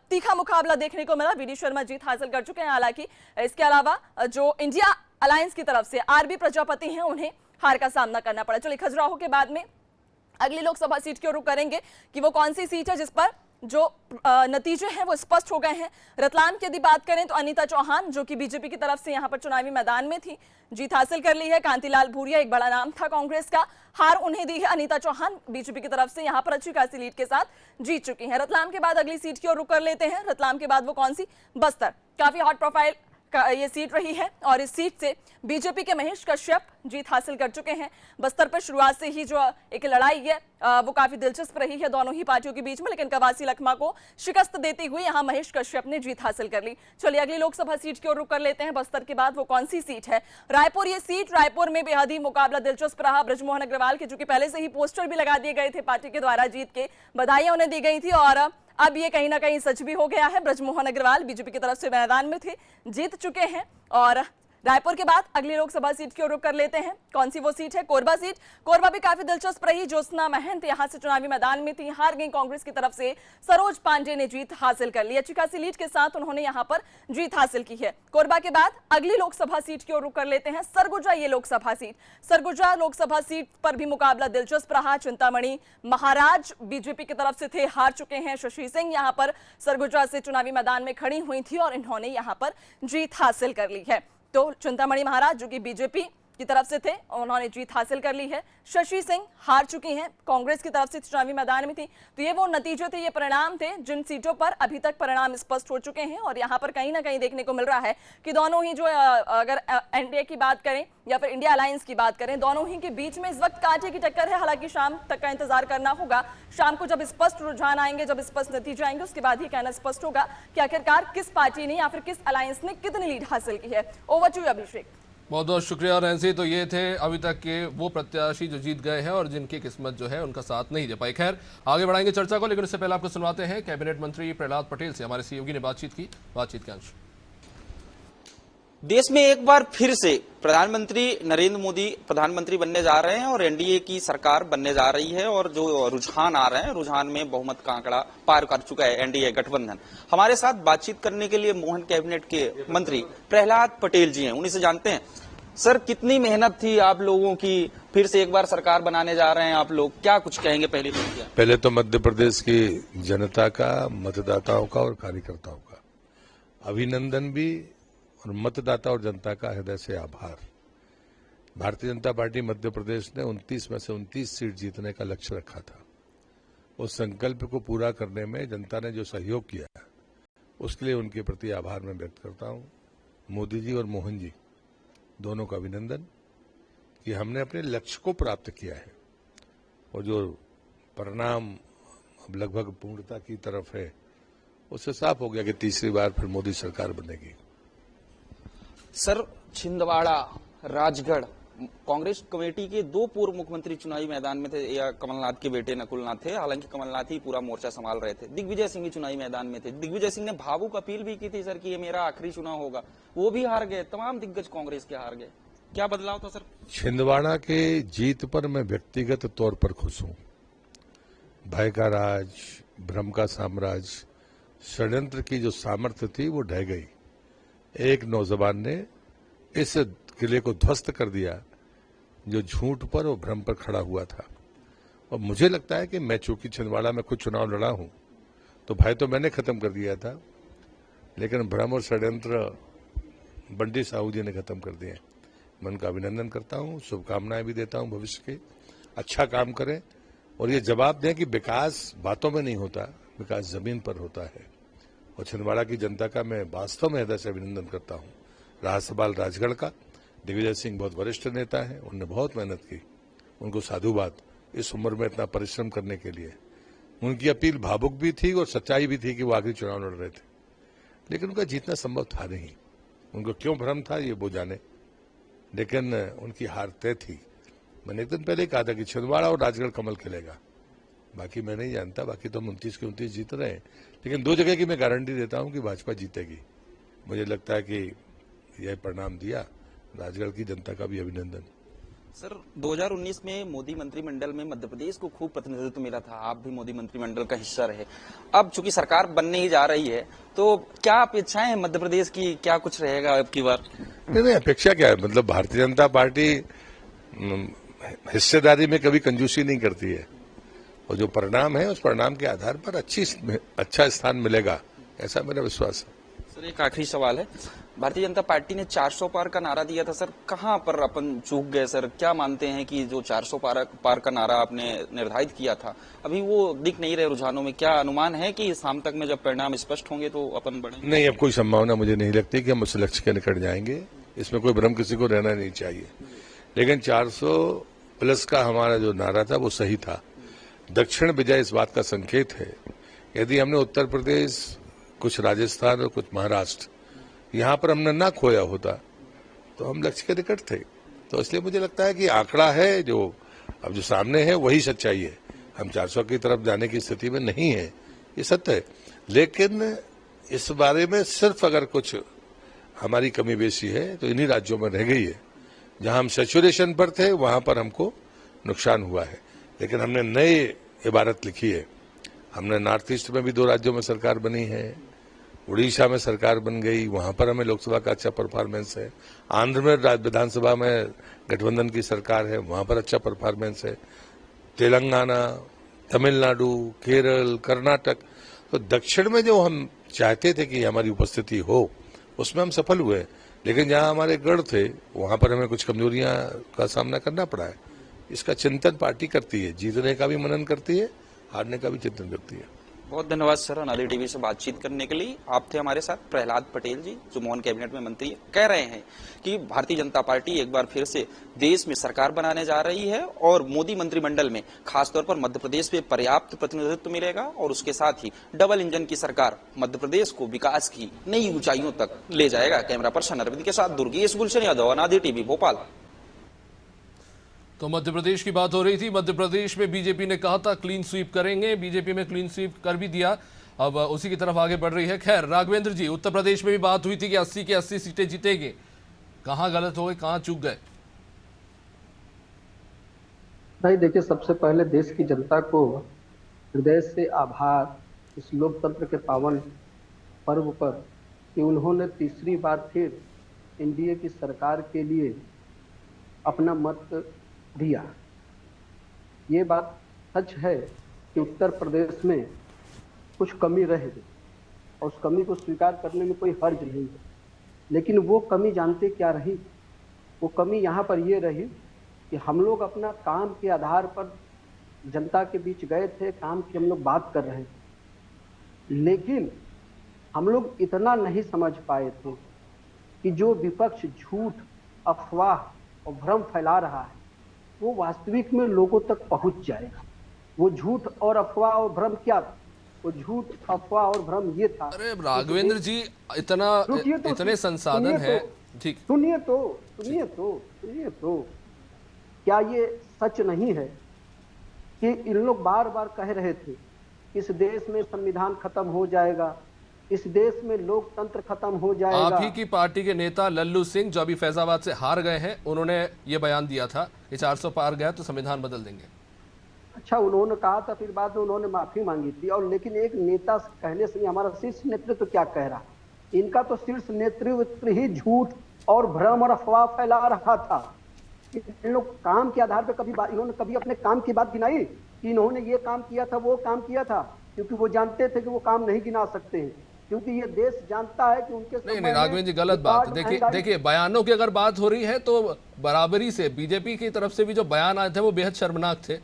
तीखा मुकाबला देखने को मिला। वीडी शर्मा जीत हासिल कर चुके हैं, हालांकि इसके अलावा जो इंडिया अलायंस की तरफ से आरबी प्रजापति हैं, उन्हें हार का सामना करना पड़ा। चलिए खजुराहो के बाद में अगली लोकसभा सीट की ओर रुख करेंगे कि वो कौन सी सीट है जिस पर जो नतीजे हैं वो स्पष्ट हो गए हैं। रतलाम की यदि बात करें तो अनीता चौहान जो कि बीजेपी की तरफ से यहां पर चुनावी मैदान में थी, जीत हासिल कर ली है। कांतिलाल भूरिया एक बड़ा नाम था कांग्रेस का, हार उन्हें दी है। अनीता चौहान बीजेपी की तरफ से यहां पर अच्छी खासी लीड के साथ जीत चुकी हैं। रतलाम के बाद अगली सीट की ओर रुख कर लेते हैं। रतलाम के बाद वो कौन सी? बस्तर, काफी हॉट प्रोफाइल ये सीट रही है और इस सीट से बीजेपी के महेश कश्यप जीत हासिल कर चुके हैं। बस्तर पर शुरुआत से ही जो एक लड़ाई है वो काफी दिलचस्प रही है दोनों ही पार्टियों के बीच में, लेकिन कवासी लखमा को शिकस्त देते हुए यहां महेश कश्यप ने जीत हासिल कर ली। चलिए अगली लोकसभा सीट की ओर रुख कर लेते हैं। बस्तर के बाद वो कौन सी सीट है? रायपुर ये सीट, रायपुर में बेहद ही मुकाबला दिलचस्प रहा। बृजमोहन अग्रवाल के, जो कि पहले से ही पोस्टर भी लगा दिए गए थे पार्टी के द्वारा, जीत के बधाइयां उन्हें दी गई थी और अब ये कहीं ना कहीं सच भी हो गया है। बृजमोहन अग्रवाल बीजेपी की तरफ से मैदान में थे, जीत चुके हैं। और रायपुर के बाद अगली लोकसभा सीट की ओर रुख कर लेते हैं। कौन सी वो सीट है? कोरबा सीट। कोरबा भी काफी दिलचस्प रही। ज्योत्सना महंत यहां से चुनावी मैदान में थी, हार गई कांग्रेस की तरफ से। सरोज पांडे ने जीत हासिल कर ली, अच्छी खासी लीड के साथ उन्होंने यहां पर जीत हासिल की है। कोरबा के बाद अगली लोकसभा सीट की ओर रुख कर लेते हैं। सरगुजा ये लोकसभा सीट, सरगुजा लोकसभा सीट पर भी मुकाबला दिलचस्प रहा। चिंतामणि महाराज बीजेपी की तरफ से थे, हार चुके हैं। शशि सिंह यहां पर सरगुजा से चुनावी मैदान में खड़ी हुई थी और इन्होंने यहां पर जीत हासिल कर ली है। तो चिंतामणि महाराज जो कि बीजेपी की तरफ से थे, उन्होंने जीत हासिल कर ली है। शशि सिंह हार चुकी हैं, कांग्रेस की तरफ से चुनावी मैदान में थी। तो ये वो नतीजे थे, ये परिणाम थे जिन सीटों पर अभी तक परिणाम स्पष्ट हो चुके हैं। और यहाँ पर कहीं ना कहीं देखने को मिल रहा है कि दोनों ही जो अगर एनडीए की बात करें या फिर इंडिया अलायंस की बात करें, दोनों ही के बीच में इस वक्त कांटे की टक्कर है। हालांकि शाम तक का इंतजार करना होगा। शाम को जब स्पष्ट रुझान आएंगे, जब स्पष्ट नतीजे आएंगे, उसके बाद ही कहना स्पष्ट होगा कि आखिरकार किस पार्टी ने या फिर किस अलायंस ने कितनी लीड हासिल की है। ओवर टू अभिषेक। बहुत बहुत शुक्रिया रैंसी। तो ये थे अभी तक के वो प्रत्याशी जो जीत गए हैं और जिनकी किस्मत जो है उनका साथ नहीं दे पाई। खैर आगे बढ़ाएंगे चर्चा को, लेकिन उससे पहले आपको सुनवाते हैं कैबिनेट मंत्री प्रहलाद पटेल से हमारे सहयोगी ने बातचीत की। बातचीत के अंश। देश में एक बार फिर से प्रधानमंत्री नरेंद्र मोदी प्रधानमंत्री बनने जा रहे हैं और एनडीए की सरकार बनने जा रही है और जो रुझान आ रहे हैं, रुझान में बहुमत का आंकड़ा पार कर चुका है एनडीए गठबंधन। हमारे साथ बातचीत करने के लिए मोहन कैबिनेट के मंत्री प्रहलाद पटेल जी हैं, उन्हीं से जानते हैं। सर, कितनी मेहनत थी आप लोगों की, फिर से एक बार सरकार बनाने जा रहे हैं आप लोग, क्या कुछ कहेंगे? पहले तो मध्य प्रदेश की जनता का, मतदाताओं का और कार्यकर्ताओं का अभिनंदन भी और मतदाता और जनता का हृदय से आभार। भारतीय जनता पार्टी मध्य प्रदेश ने 29 में से 29 सीट जीतने का लक्ष्य रखा था। उस संकल्प को पूरा करने में जनता ने जो सहयोग किया उसके लिए उनके प्रति आभार मैं व्यक्त करता हूं। मोदी जी और मोहन जी दोनों का अभिनंदन कि हमने अपने लक्ष्य को प्राप्त किया है और जो परिणाम अब लगभग पूर्णता की तरफ है, उससे साफ हो गया कि तीसरी बार फिर मोदी सरकार बनेगी। सर, छिंदवाड़ा, राजगढ़, कांग्रेस कमेटी के 2 पूर्व मुख्यमंत्री चुनावी मैदान में थे, या कमलनाथ के बेटे नकुलनाथ थे, हालांकि कमलनाथ ही पूरा मोर्चा संभाल रहे थे। दिग्विजय सिंह भी चुनावी मैदान में थे। दिग्विजय सिंह ने भावुक अपील भी की थी सर कि ये मेरा आखिरी चुनाव होगा, वो भी हार गए। तमाम दिग्गज कांग्रेस के हार गए। क्या बदलाव था सर? छिंदवाड़ा के जीत पर मैं व्यक्तिगत तौर पर खुश हूं। भय का राज, भ्रम का साम्राज्य, षड्यंत्र की जो सामर्थ्य थी वो ढह गई। एक नौजवान ने इस किले को ध्वस्त कर दिया जो झूठ पर और भ्रम पर खड़ा हुआ था। और मुझे लगता है कि मैं चूंकि छिंदवाड़ा में खुद चुनाव लड़ा हूं तो भय तो मैंने खत्म कर दिया था, लेकिन भ्रम और षड्यंत्र बंटी साहू जी ने खत्म कर दिए। मैं उनका अभिनंदन करता हूं, शुभकामनाएं भी देता हूं भविष्य के। अच्छा काम करें और ये जवाब दें कि विकास बातों में नहीं होता, विकास जमीन पर होता है। और छिंदवाड़ा की जनता का मैं वास्तव में हृदय से अभिनंदन करता हूं। रहा सवाल राजगढ़ का, दिग्विजय सिंह बहुत वरिष्ठ नेता है, उन्होंने बहुत मेहनत की, उनको साधुवाद इस उम्र में इतना परिश्रम करने के लिए। उनकी अपील भावुक भी थी और सच्चाई भी थी कि वो आखिरी चुनाव लड़ रहे थे, लेकिन उनका जीतना संभव था नहीं। उनको क्यों भ्रम था ये वो जाने, लेकिन उनकी हार तय थी। मैंने एक दिन पहले कहा था कि छिंदवाड़ा और राजगढ़ कमल खिलेगा, बाकी मैं नहीं जानता, बाकी तो हम 29 के 29 जीत रहे हैं, लेकिन 2 जगह की मैं गारंटी देता हूं कि भाजपा जीतेगी। मुझे लगता है कि यह परिणाम दिया, राजगढ़ की जनता का भी अभिनंदन। सर 2019 में मोदी मंत्रिमंडल में मध्य प्रदेश को खूब प्रतिनिधित्व मिला था, आप भी मोदी मंत्रिमंडल का हिस्सा रहे। अब चूंकि सरकार बनने ही जा रही है, तो क्या अपेक्षाएं हैं मध्य प्रदेश की, क्या कुछ रहेगा अब की बार? नहीं, अपेक्षा क्या है, मतलब भारतीय जनता पार्टी हिस्सेदारी में कभी कंजूसी नहीं करती है, और जो परिणाम है उस परिणाम के आधार पर अच्छा स्थान मिलेगा, ऐसा मेरा विश्वास है। सर एक आखिरी सवाल है, भारतीय जनता पार्टी ने 400 पार का नारा दिया था सर, कहां पर अपन चूक गए सर? क्या मानते हैं कि जो 400 पार का नारा आपने निर्धारित किया था, अभी वो दिख नहीं रहे रुझानों में? क्या अनुमान है कि शाम तक में जब परिणाम स्पष्ट होंगे तो अपन बढ़ेंगे? नहीं, अब कोई संभावना मुझे नहीं लगती कि हम उस लक्ष्य के निकट जाएंगे, इसमें कोई भ्रम किसी को रहना नहीं चाहिए। लेकिन 400 प्लस का हमारा जो नारा था वो सही था। दक्षिण विजय इस बात का संकेत है। यदि हमने उत्तर प्रदेश, कुछ राजस्थान और कुछ महाराष्ट्र, यहां पर हमने ना खोया होता तो हम लक्ष्य के निकट थे। तो इसलिए मुझे लगता है कि आंकड़ा है जो अब जो सामने है वही सच्चाई है। हम 400 की तरफ जाने की स्थिति में नहीं है, ये सत्य है, लेकिन इस बारे में सिर्फ अगर कुछ हमारी कमी बेसी है तो इन्हीं राज्यों में रह गई है। जहां हम सैचुरेशन पर थे वहां पर हमको नुकसान हुआ है, लेकिन हमने नई इबारत लिखी है। हमने नॉर्थ ईस्ट में भी 2 राज्यों में सरकार बनी है, उड़ीसा में सरकार बन गई, वहां पर हमें लोकसभा का अच्छा परफॉर्मेंस है। आंध्र में विधानसभा में गठबंधन की सरकार है, वहां पर अच्छा परफॉर्मेंस है। तेलंगाना, तमिलनाडु, केरल, कर्नाटक, तो दक्षिण में जो हम चाहते थे कि हमारी उपस्थिति हो उसमें हम सफल हुए, लेकिन जहां हमारे गढ़ थे वहां पर हमें कुछ कमजोरियां का सामना करना पड़ा है। इसका चिंतन पार्टी करती है, जीतने का भी मनन करती है, हारने का भी चिंतन करती है। बहुत धन्यवाद सर अनादि टीवी से बातचीत करने के लिए। आप थे हमारे साथ प्रहलाद पटेल जी, जो मोहन कैबिनेट में मंत्री है। कह रहे हैं कि भारतीय जनता पार्टी एक बार फिर से देश में सरकार बनाने जा रही है और मोदी मंत्रिमंडल में खासतौर पर मध्य प्रदेश में पर्याप्त प्रतिनिधित्व मिलेगा, और उसके साथ ही डबल इंजन की सरकार मध्य प्रदेश को विकास की नई ऊंचाइयों तक ले जाएगा। कैमरा पर्सन अरविंद के साथ दुर्गेश गुलशन यादव, अनादि टीवी, भोपाल। तो मध्य प्रदेश की बात हो रही थी। मध्य प्रदेश में बीजेपी ने कहा था क्लीन स्वीप करेंगे, बीजेपी में क्लीन स्वीप कर भी दिया, अब उसी की तरफ आगे बढ़ रही है। खैर राघवेंद्र जी, उत्तर प्रदेश में भी बात हुई थी कि 80 की 80 सीटें जीतेंगे, कहां गलत हो गए, कहां चूक गए? नहीं, देखिए, सबसे पहले देश की जनता को हृदय से आभार इस लोकतंत्र के पावन पर्व पर कि उन्होंने तीसरी बार फिर एनडीए की सरकार के लिए अपना मत दिया। ये बात सच है कि उत्तर प्रदेश में कुछ कमी रह गई और उस कमी को स्वीकार करने में कोई हर्ज नहीं है, लेकिन वो कमी जानते क्या रही? वो कमी यहाँ पर ये रही कि हम लोग अपना काम के आधार पर जनता के बीच गए थे, काम की हम लोग बात कर रहे थे, लेकिन हम लोग इतना नहीं समझ पाए थे कि जो विपक्ष झूठ, अफवाह और भ्रम फैला रहा है वो वास्तविक में लोगों तक पहुंच जाएगा। वो झूठ और अफवाह और भ्रम क्या था? वो झूठ, अफवाह और भ्रम ये था। अरे राघवेंद्र जी, इतने संसाधन है, ठीक, सुनिए तो क्या ये सच नहीं है कि इन लोग बार बार कह रहे थे इस देश में संविधान खत्म हो जाएगा, इस देश में लोकतंत्र खत्म हो जाएगा। आप ही की पार्टी के नेता लल्लू सिंह, जो अभी फैजाबाद से हार गए हैं, उन्होंने ये बयान दिया था कि 400 पार गया तो संविधान बदल देंगे। अच्छा, उन्होंने कहा था, फिर बाद में उन्होंने माफी मांगी थी। और लेकिन एक नेता कहने से नहीं, हमारा शीर्ष नेतृत्व क्या कह रहा? इनका तो शीर्ष नेतृत्व ही झूठ और भ्रम और अफवाह फैला रहा था। इन लोग काम के आधार पर इन्होंने कभी अपने काम की बात गिनाई कि इन्होंने ये काम किया था, वो काम किया था? क्योंकि वो जानते थे कि वो काम नहीं गिना सकते हैं, क्योंकि ये देश जानता है कि उनके नहीं राघवेंद्र जी, गलत बात। देखिए बयानों की अगर बात हो रही है तो बराबरी से बीजेपी की तरफ से भी जो बयान आए थे वो बेहद शर्मनाक थे,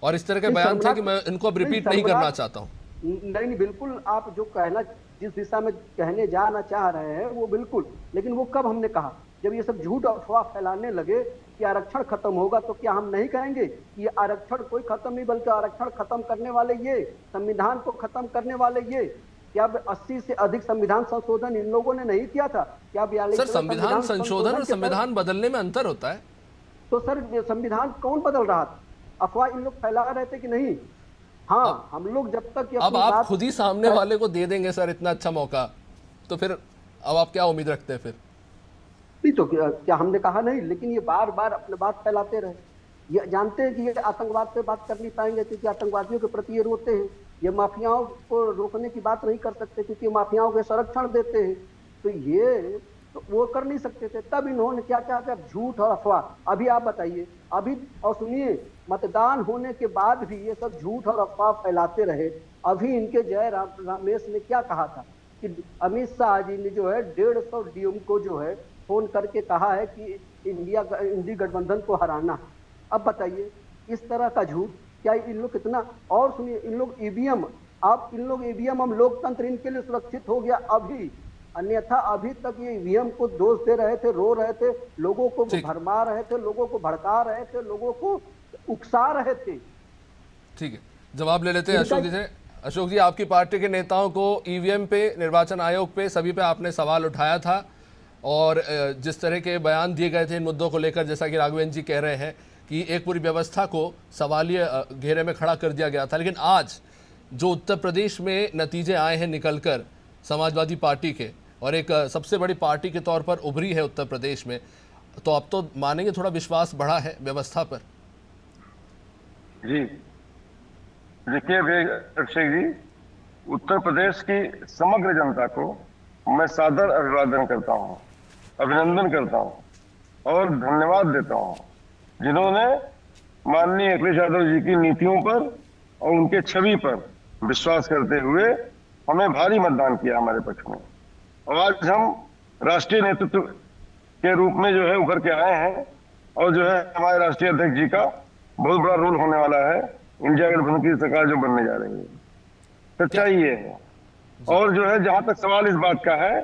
और इस तरह के बयान थे कि मैं इनको अब रिपीट नहीं करना चाहता हूँ। नहीं, बिल्कुल आप जो कहना जिस दिशा में कहने जाना चाह रहे हैं वो बिल्कुल, लेकिन वो कब हमने कहा? जब ये सब झूठ अफवाह फैलाने लगे कि आरक्षण खत्म होगा, तो क्या हम नहीं कहेंगे कि ये आरक्षण कोई खत्म नहीं, बल्कि आरक्षण खत्म करने वाले ये, संविधान को खत्म करने वाले ये? क्या 80 से अधिक संविधान संशोधन इन लोगों ने नहीं किया था? क्या 42 सर संविधान संशोधन और संविधान बदलने में अंतर होता है। तो सर संविधान कौन बदल रहा था? अफवाह इन लोग फैला रहे थे कि नहीं? हाँ, हम लोग जब तक अब आप खुद ही सामने वाले को दे देंगे सर इतना अच्छा मौका, तो फिर अब आप क्या उम्मीद रखते हैं फिर? नहीं तो क्या हमने कहा नहीं, लेकिन ये बार बार अपने बात फैलाते रहे। ये जानते हैं कि ये आतंकवाद पे बात कर नहीं पाएंगे क्योंकि आतंकवादियों के प्रति ये रोते हैं। ये माफियाओं को रोकने की बात नहीं कर सकते क्योंकि माफियाओं को संरक्षण देते हैं। तो ये तो वो कर नहीं सकते थे। तब इन्होंने क्या क्या क्या झूठ और अफवाह। अभी आप बताइए, अभी और सुनिए, मतदान होने के बाद भी ये सब झूठ और अफवाह फैलाते रहे। अभी इनके जय रमेश ने क्या कहा था कि अमित शाह जी ने जो है 150 डीएम को जो है फोन करके कहा है कि इंडी गठबंधन को हराना। अब बताइए इस तरह का झूठ क्या इन लोग कितना। और सुनिए, इन लोग ईवीएम, आप इन लोग ईवीएम, हम लोकतंत्र इनके लिए सुरक्षित हो गया अभी, अन्यथा अभी तक ये ईवीएम को दोष दे रहे थे, रो रहे थे, लोगों को भरमा रहे थे, लोगों को भड़का रहे थे, लोगों को उकसा रहे थे। ठीक है, जवाब ले लेते हैं अशोक जी से। अशोक जी, आपकी पार्टी के नेताओं को ईवीएम पे, निर्वाचन आयोग पे, सभी पे आपने सवाल उठाया था और जिस तरह के बयान दिए गए थे इन मुद्दों को लेकर, जैसा कि राघवेंद्र जी कह रहे हैं कि एक पूरी व्यवस्था को सवालिया घेरे में खड़ा कर दिया गया था। लेकिन आज जो उत्तर प्रदेश में नतीजे आए हैं निकलकर समाजवादी पार्टी के, और एक सबसे बड़ी पार्टी के तौर पर उभरी है उत्तर प्रदेश में, तो अब तो मानेंगे थोड़ा विश्वास बढ़ा है व्यवस्था पर? जी देखिए अभिषेक जी, उत्तर प्रदेश की समग्र जनता को मैं सादर अभिवादन करता हूँ, अभिनंदन करता हूँ और धन्यवाद देता हूँ जिन्होंने माननीय अखिलेश यादव जी की नीतियों पर और उनके छवि पर विश्वास करते हुए हमें भारी मतदान किया हमारे पक्ष में। और आज हम राष्ट्रीय नेतृत्व के रूप में जो है उभर के आए हैं और जो है हमारे राष्ट्रीय अध्यक्ष जी का बहुत बड़ा रोल होने वाला है इंडिया गठबंधन की सरकार जो बनने जा रही है। सच्चाई ये है। और जो है जहां तक सवाल इस बात का है,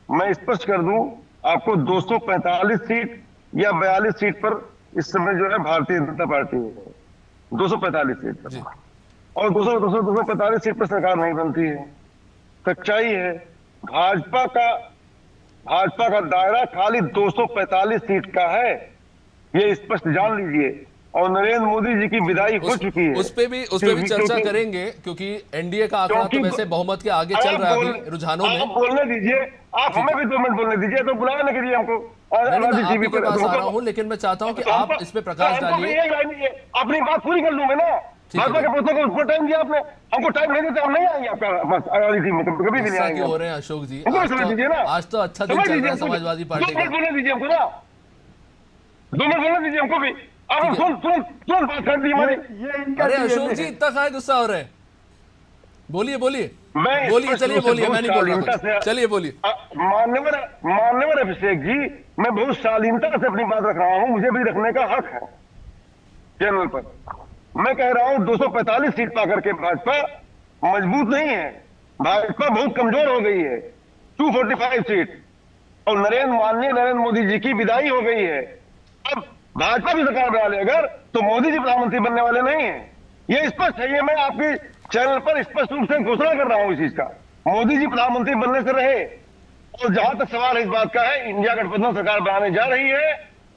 मैं स्पष्ट कर दूं आपको, 245 सीट या 42 सीट पर इस समय जो है भारतीय जनता पार्टी है, 245 सीट पर, और 245 सीट पर सरकार नहीं बनती है। सच्चाई है, भाजपा का दायरा खाली 245 सीट का है, ये स्पष्ट जान लीजिए। और नरेंद्र मोदी जी की विदाई हो चुकी है। उस पे भी चर्चा करेंगे क्योंकि एनडीए का आंकड़ा तो वैसे बहुमत के आगे चल रहा है अभी रुझानों में। आप बोलने दीजिए, आप हमें भी 2 मिनट बोलने दीजिए, तो बुलाया ना करिए हमको। आपके पास आ रहा हूँ, लेकिन मैं चाहता हूँ कि आप इस पे प्रकाश डालिए। अपनी बात पूरी कर लूं मैं ना। भाजपा के प्रश्नों को टाइम दिया आपने, हमको टाइम नहीं देते, हम नहीं आएंगे आपका कभी भी नहीं आएंगे। हो रहे हैं अशोक जी, दीजिए ना, आज तो अच्छा दिन चल रहा है समाजवादी पार्टी का। 2 मिनट बोलने दीजिए हमको ना, 2 मिनट बोलने दीजिए हमको भी। अब तुरंत बात कर दी हमारी। अरे अशोक जी इतना कहाँ गुस्सा हो रहे हैं? बोलिए चलिए बोलिए, मैं नहीं बोल रहा, चलिए बोलिए। मान्यवर अभिषेक जी, मैं बहुत शालीनता से अपनी बात रख रहा हूँ, मुझे भी रखने का हक है चैनल पर। मैं कह रहा हूँ 245 सीट पाकर के भाजपा मजबूत नहीं है, भाजपा बहुत कमजोर हो गई है। 245 सीट और माननीय नरेंद्र मोदी जी की विदाई हो गई है। अब भाजपा भी सरकार बना ले अगर, तो मोदी जी प्रधानमंत्री बनने वाले नहीं है, ये स्पष्ट है। ये मैं आपके चैनल पर स्पष्ट रूप से घोषणा कर रहा हूं इस चीज का। मोदी जी प्रधानमंत्री बनने से रहे। और जहां तक सवाल इस बात का है, इंडिया गठबंधन सरकार बनाने जा रही है,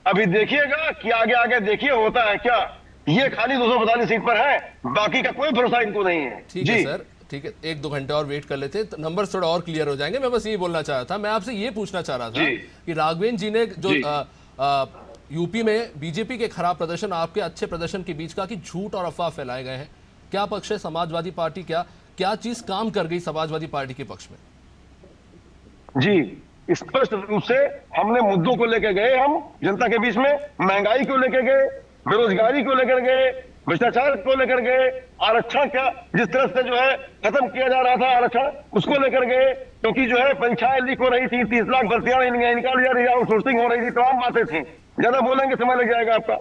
अभी देखिएगा कि आगे देखिए होता है क्या। ये खाली 245 सीट पर है, बाकी का कोई भरोसा इनको नहीं है। ठीक है सर, ठीक है, 1-2 घंटे और वेट कर लेते हैं तो नंबर थोड़ा और क्लियर हो जाएंगे। मैं बस ये बोलना चाह रहा था, मैं आपसे ये पूछना चाह रहा था कि राघवेंद्र जी ने जो यूपी में बीजेपी के खराब प्रदर्शन, आपके अच्छे प्रदर्शन के बीच का कि झूठ और अफवाह फैलाए गए हैं, क्या पक्ष है समाजवादी पार्टी, क्या चीज काम कर गई समाजवादी पार्टी के पक्ष में? जी स्पष्ट रूप से हमने मुद्दों को लेकर गए, हम जनता के बीच में महंगाई को लेकर गए, बेरोजगारी को लेकर गए, भ्रष्टाचार को लेकर गए, आरक्षण का जिस तरह से जो है खत्म किया जा रहा था आरक्षण, उसको लेकर गए, क्योंकि जो है परीक्षाएं लीक हो रही थी, 30 लाख भर्तियां निकाली जा रही, आउटसोर्सिंग हो रही थी, तमाम बातें थी। ज्यादा बोलेंगे समय लग जाएगा आपका।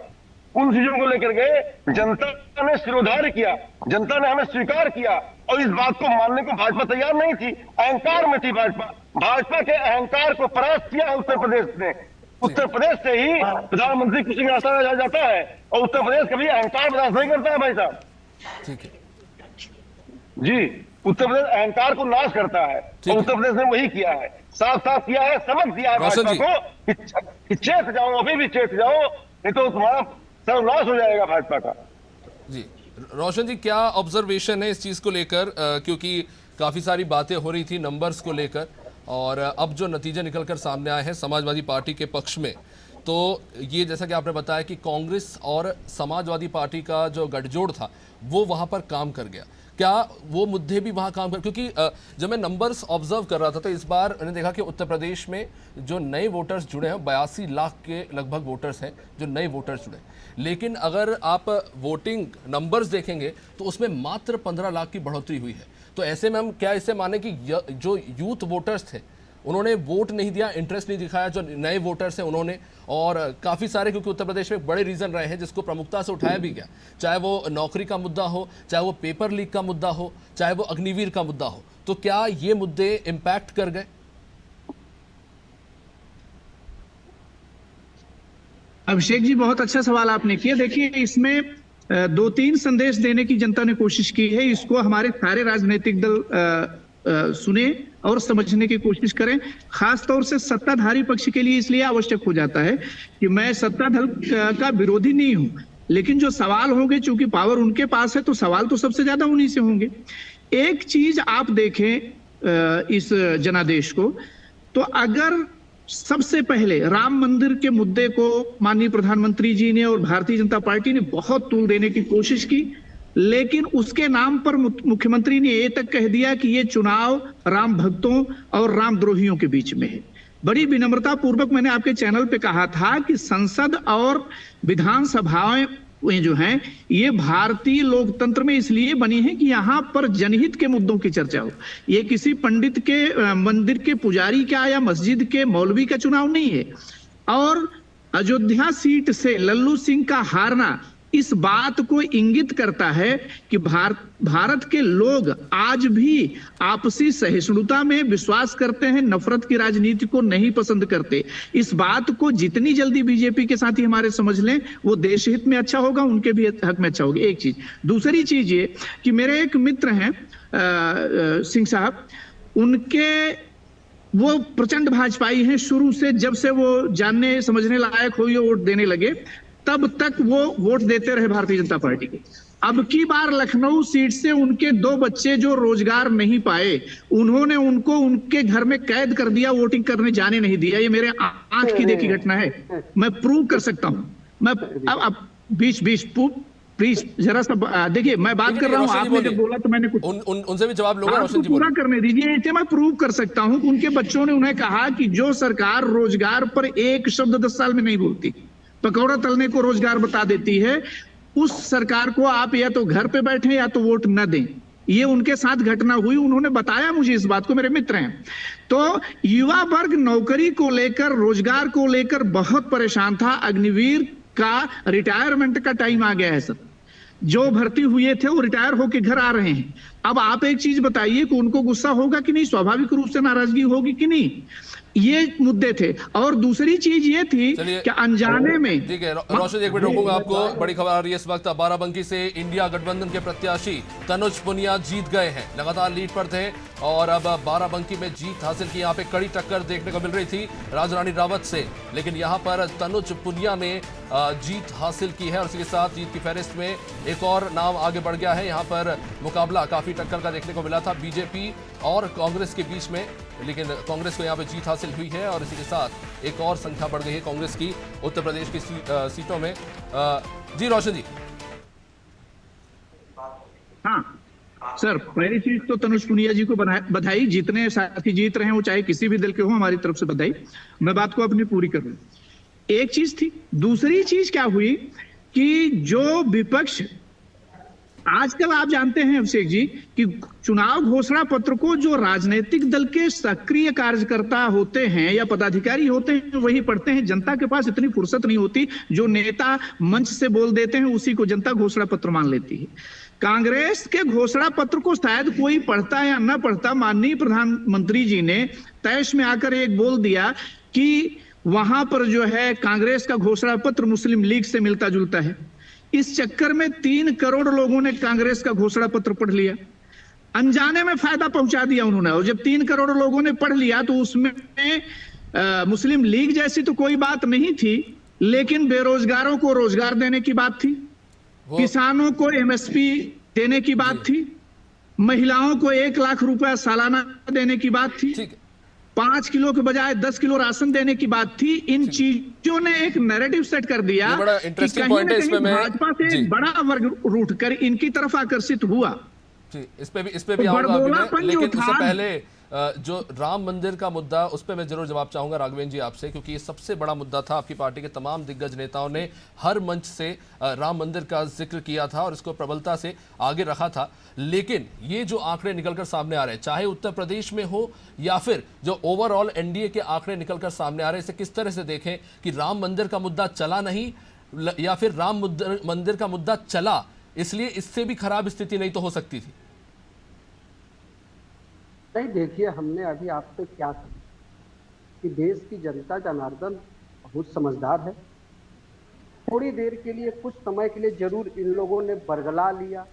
उन चीजों को लेकर गए, जनता ने सिरोधार्य किया, जनता ने हमें स्वीकार किया और इस बात को मानने को भाजपा तैयार नहीं थी। अहंकार में थी भाजपा के अहंकार को परास्त किया है उत्तर प्रदेश ने। उत्तर प्रदेश से ही प्रधानमंत्री कुछ भी आसान जाता है और उत्तर प्रदेश कभी अहंकार बर्दाश्त नहीं करता है भाई साहब। ठीक है जी, उत्तर प्रदेश अहंकार को नाश करता है और उत्तर प्रदेश ने वही किया है, साफ साफ किया है, समझ दिया है भाजपा को कि चेत जाओ, अभी भी चेत जाओ, नहीं तो तुम्हारा सर्वनाश हो जाएगा भाजपा का। जी रोशन जी, क्या ऑब्जर्वेशन है इस चीज को लेकर, क्योंकि काफी सारी बातें हो रही थी नंबर्स को लेकर और अब जो नतीजे निकलकर सामने आए हैं समाजवादी पार्टी के पक्ष में, तो ये जैसा कि आपने बताया कि कांग्रेस और समाजवादी पार्टी का जो गठजोड़ था वो वहां पर काम कर गया। क्या वो मुद्दे भी वहां काम कर, क्योंकि जब मैं नंबर्स ऑब्जर्व कर रहा था तो इस बार मैंने देखा कि उत्तर प्रदेश में जो नए वोटर्स जुड़े हैं 82 लाख के लगभग वोटर्स हैं जो नए वोटर्स जुड़े, लेकिन अगर आप वोटिंग नंबर्स देखेंगे तो उसमें मात्र 15 लाख की बढ़ोतरी हुई है। तो ऐसे में हम क्या इसे माने कि जो यूथ वोटर्स थे उन्होंने वोट नहीं दिया, इंटरेस्ट नहीं दिखाया, जो नए वोटर्स हैं उन्होंने, और काफ़ी सारे, क्योंकि उत्तर प्रदेश में बड़े रीज़न रहे हैं जिसको प्रमुखता से उठाया भी गया, चाहे वो नौकरी का मुद्दा हो, चाहे वो पेपर लीक का मुद्दा हो, चाहे वो अग्निवीर का मुद्दा हो, तो क्या ये मुद्दे इम्पैक्ट कर गए? अभिषेक जी, बहुत अच्छा सवाल आपने किया। देखिए, इसमें 2-3 संदेश देने की जनता ने कोशिश की है। इसको हमारे सारे राजनीतिक दल सुने और समझने की कोशिश करें। खास तौर से सत्ताधारी पक्ष के लिए इसलिए आवश्यक हो जाता है कि मैं सत्ता दल का विरोधी नहीं हूं, लेकिन जो सवाल होंगे, चूंकि पावर उनके पास है तो सवाल तो सबसे ज्यादा उन्हीं से होंगे। एक चीज आप देखें इस जनादेश को, तो अगर सबसे पहले राम मंदिर के मुद्दे को माननीय प्रधानमंत्री जी ने और भारतीय जनता पार्टी ने बहुत तूल देने की कोशिश की, लेकिन उसके नाम पर मुख्यमंत्री ने ये तक कह दिया कि ये चुनाव राम भक्तों और रामद्रोहियों के बीच में है। बड़ी विनम्रता पूर्वक मैंने आपके चैनल पे कहा था कि संसद और विधानसभाएं जो हैं ये भारतीय लोकतंत्र में इसलिए बनी है कि यहाँ पर जनहित के मुद्दों की चर्चा हो। ये किसी पंडित के मंदिर के पुजारी का या मस्जिद के मौलवी का चुनाव नहीं है। और अयोध्या सीट से लल्लू सिंह का हारना इस बात को इंगित करता है कि भारत के लोग आज भी आपसी सहिष्णुता में विश्वास करते हैं, नफरत की राजनीति को नहीं पसंद करते। इस बात को जितनी जल्दी बीजेपी के साथी हमारे समझ लें, वो देश हित में अच्छा होगा, उनके भी हक में अच्छा होगा। एक चीज। दूसरी चीज ये कि मेरे एक मित्र हैं सिंह साहब, उनके वो प्रचंड भाजपाई हैं शुरू से, जब से वो जानने समझने लायक हुई वोट देने लगे तब तक वो वोट देते रहे भारतीय जनता पार्टी के। अब की बार लखनऊ सीट से उनके 2 बच्चे जो रोजगार नहीं पाए, उन्होंने उनको उनके घर में कैद कर दिया, वोटिंग करने जाने नहीं दिया। ये मेरे आंख की देखी घटना है, मैं प्रूव कर सकता हूं। मैं अब बीच प्लीज जरा सा देखिए, मैं बात कर रहा हूं, आपने जब बोला तो मैंने कुछ उनसे भी जवाब लूंगा, रोशन जी पूरा करने दीजिए। इसे मैं प्रूव कर सकता हूं कि उनके बच्चों ने उन्हें कहा कि जो सरकार रोजगार पर एक शब्द 10 साल में नहीं बोलती, पकौड़ा तलने को रोजगार बता देती है, उस सरकार को आप या तो घर पे बैठे या तो वोट न दें। ये उनके साथ घटना हुई, उन्होंने बताया मुझे इस बात को, मेरे मित्र हैं। तो युवा वर्ग नौकरी को लेकर, रोजगार को लेकर बहुत परेशान था। अग्निवीर का रिटायरमेंट का टाइम आ गया है सर। जो भर्ती हुए थे वो रिटायर होके घर आ रहे हैं। अब आप एक चीज बताइए कि उनको गुस्सा होगा कि नहीं, स्वाभाविक रूप से नाराजगी होगी कि नहीं। ये मुद्दे थे। और दूसरी चीज ये थी कि अनजाने में, ठीक है रोशन, एक मिनट रोकूंगा आपको। बड़ी खबर आ रही है इस वक्त बाराबंकी से। इंडिया गठबंधन के प्रत्याशी तनुज पुनिया जीत गए हैं, लगातार लीड पर थे और अब बाराबंकी में जीत हासिल की। यहाँ पे कड़ी टक्कर देखने को मिल रही थी राजरानी रावत से, लेकिन यहाँ पर तनुज पुनिया ने जीत हासिल की है और इसके साथ जीत की फहरिस्त में एक और नाम आगे बढ़ गया है। यहाँ पर मुकाबला काफी टक्कर का देखने को मिला था बीजेपी और कांग्रेस के बीच में, लेकिन कांग्रेस को यहाँ पे जीत हासिल हुई है और इसी के साथ एक और संख्या बढ़ गई है कांग्रेस की उत्तर प्रदेश की सीटों में। जी रोशन जी। हाँ सर, पहली चीज तो तनुज पुनिया जी को बधाई, जितने साथी जीत रहे हैं वो चाहे किसी भी दल के हो, हमारी तरफ से बधाई। मैं बात को अपनी पूरी कर लूं। एक चीज थी। दूसरी चीज क्या हुई कि जो विपक्ष आजकल आप जानते हैं अभिषेक जी कि चुनाव घोषणा पत्र को जो राजनीतिक दल के सक्रिय कार्यकर्ता होते हैं या पदाधिकारी होते हैं वही पढ़ते हैं। जनता के पास इतनी फुर्सत नहीं होती, जो नेता मंच से बोल देते हैं उसी को जनता घोषणा पत्र मान लेती है। कांग्रेस के घोषणा पत्र को शायद कोई पढ़ता या न पढ़ता, माननीय प्रधानमंत्री जी ने तैश में आकर एक बोल दिया कि वहां पर जो है कांग्रेस का घोषणा पत्र मुस्लिम लीग से मिलता जुलता है। इस चक्कर में 3 करोड़ लोगों ने कांग्रेस का घोषणा पत्र पढ़ लिया, अनजाने में फायदा पहुंचा दिया उन्होंने। और जब 3 करोड़ लोगों ने पढ़ लिया तो उसमें मुस्लिम लीग जैसी तो कोई बात नहीं थी, लेकिन बेरोजगारों को रोजगार देने की बात थी, किसानों को एमएसपी देने की बात थी, महिलाओं को 1 लाख रुपया सालाना देने की बात थी, 5 किलो के बजाय 10 किलो राशन देने की बात थी। इन चीजों ने एक नैरेटिव सेट कर दिया कि कहीं ना कहीं भाजपा से एक बड़ा वर्ग रूठ कर इनकी तरफ आकर्षित हुआ। इस पे भी आऊंगा अभी मैं, लेकिन उससे पहले जो राम मंदिर का मुद्दा, उस पर मैं जरूर जवाब चाहूंगा राघवेंद्र जी आपसे, क्योंकि ये सबसे बड़ा मुद्दा था। आपकी पार्टी के तमाम दिग्गज नेताओं ने हर मंच से राम मंदिर का जिक्र किया था और इसको प्रबलता से आगे रखा था। लेकिन ये जो आंकड़े निकलकर सामने आ रहे हैं, चाहे उत्तर प्रदेश में हो या फिर जो ओवरऑल एनडीए के आंकड़े निकलकर सामने आ रहे हैं, इसे किस तरह से देखें कि राम मंदिर का मुद्दा चला नहीं या फिर राम मंदिर का मुद्दा चला, इसलिए इससे भी खराब स्थिति नहीं तो हो सकती थी? नहीं, देखिए, हमने अभी आपसे क्या कहा कि देश की जनता जनार्दन बहुत समझदार है। थोड़ी देर के लिए, कुछ समय के लिए जरूर इन लोगों ने बरगला लिया,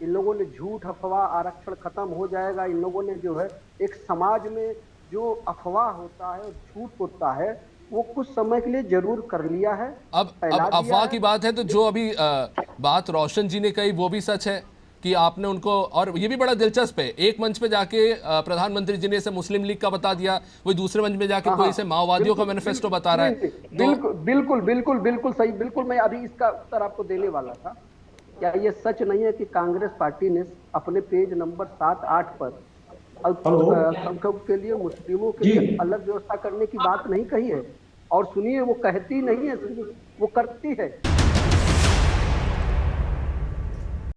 इन लोगों ने झूठ अफवाह आरक्षण खत्म हो जाएगा, इन लोगों ने जो है एक समाज में जो अफवाह होता है और झूठ होता है वो कुछ समय के लिए जरूर कर लिया है। अब अफवाह की बात है तो जो अभी बात रोशन जी ने कही वो भी सच है कि आपने उनको, और ये भी बड़ा दिलचस्प है, एक मंच पे जाके प्रधानमंत्री जी ने इसे मुस्लिम लीग का बता दिया, वही दूसरे मंच में जाके कोई इसे माओवादियों का मैनिफेस्टो बता रहा है। बिल्कुल सही, बिल्कुल मैं अभी इसका उत्तर आपको देने वाला था। क्या ये सच नहीं है कि कांग्रेस पार्टी ने अपने पेज नंबर 7-8 पर अल्पसंख्यकों के लिए, मुस्लिमों के लिए अलग व्यवस्था करने की बात नहीं कही है? और सुनिए, वो कहती नहीं है, वो करती है।